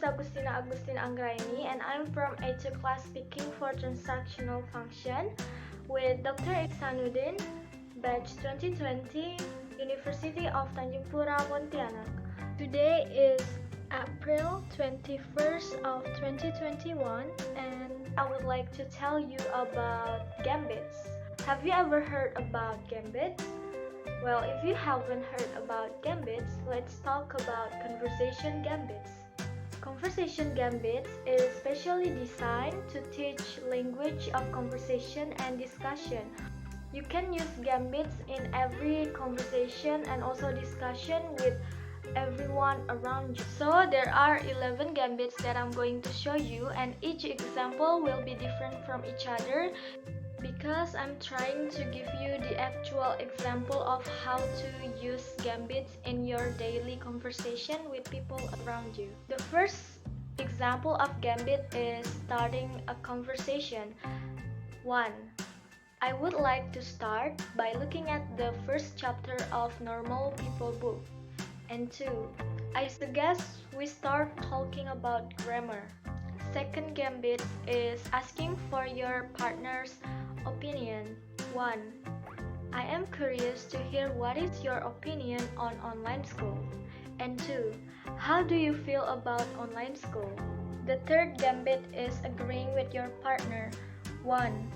Agustina Anggraini, and I'm from A2 class speaking for transactional function with Dr. Iksanuddin, batch 2020, University of Tanjung Pura, Pontianak. Today is April 21st of 2021, and I would like to tell you about gambits. Have you ever heard about gambits? Well, if you haven't heard about gambits, let's talk about conversation gambits. Conversation gambits is specially designed to teach language of conversation and discussion. You can use gambits in every conversation and also discussion with everyone around you. So there are 11 gambits that I'm going to show you, and each example will be different from each other because I'm trying to give you the actual example of how to use gambits in your daily conversation with people around you. The first example of gambit is starting a conversation. 1. I would like to start by looking at the first chapter of Normal People book. And 2. I suggest we start talking about grammar. Second gambit is asking for your partner's opinion. 1. I am curious to hear what is your opinion on online school. And 2. How do you feel about online school? The third gambit is agreeing with your partner. 1.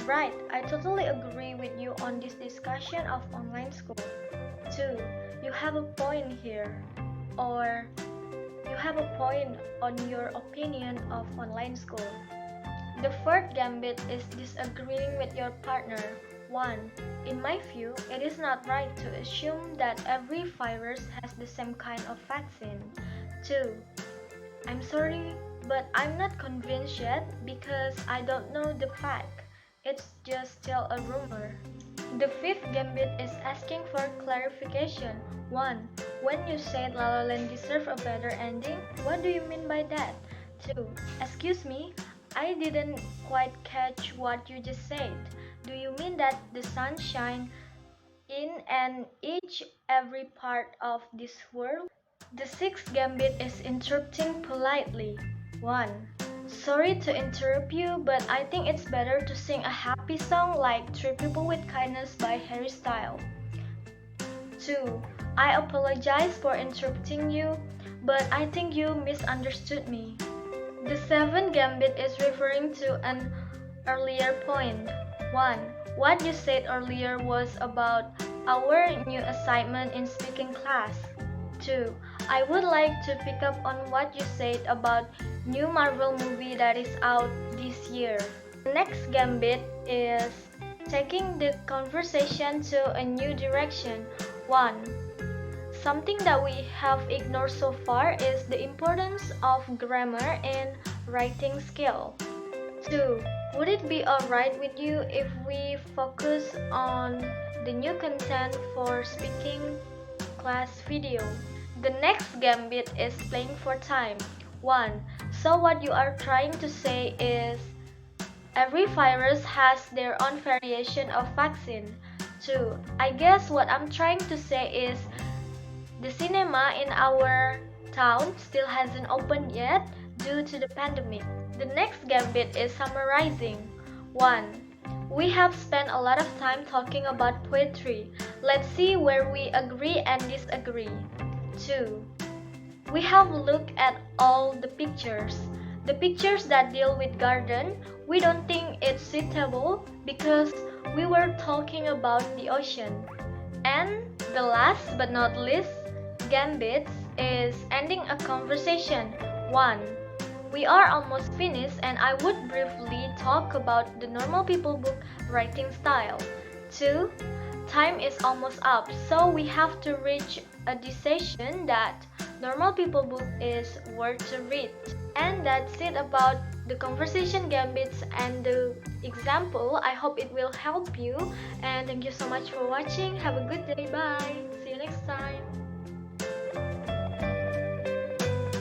Right, I totally agree with you on this discussion of online school. 2. You have a point here. Or you have a point on your opinion of online school. The fourth gambit is disagreeing with your partner. 1. In my view, it is not right to assume that every virus has the same kind of vaccine. 2. I'm sorry, but I'm not convinced yet because I don't know the fact. It's just still a rumor. The fifth gambit is asking for clarification. 1. When you said La La Land deserve a better ending, what do you mean by that? 2. Excuse me, I didn't quite catch what you just said. Do you mean that the sun shines in and every part of this world? The sixth gambit is interrupting politely. 1. Sorry to interrupt you, but I think it's better to sing a happy song like Treat People with Kindness by Harry Styles. 2. I apologize for interrupting you, but I think you misunderstood me. The seventh gambit is referring to an earlier point. 1. What you said earlier was about our new assignment in speaking class. 2. I would like to pick up on what you said about new Marvel movie that is out this year. The next gambit is taking the conversation to a new direction. 1. Something that we have ignored so far is the importance of grammar and writing skill. 2. Would it be alright with you if we focus on the new content for speaking class video? The next gambit is playing for time. 1. So what you are trying to say is every virus has their own variation of vaccine. 2. I guess what I'm trying to say is the cinema in our town still hasn't opened yet due to the pandemic. The next gambit is summarizing. 1. We have spent a lot of time talking about poetry. Let's see where we agree and disagree. 2. We have looked at all the pictures. The pictures that deal with garden, we don't think it's suitable because we were talking about the ocean. And the last but not least gambit is ending a conversation. 1. We are almost finished and I would briefly talk about the Normal People book writing style. 2. Time is almost up, so we have to reach a decision that Normal People book is worth to read. And that's it about the conversation gambits and the example. I hope it will help you, and thank you so much for watching. Have a good day. Bye. See you next time.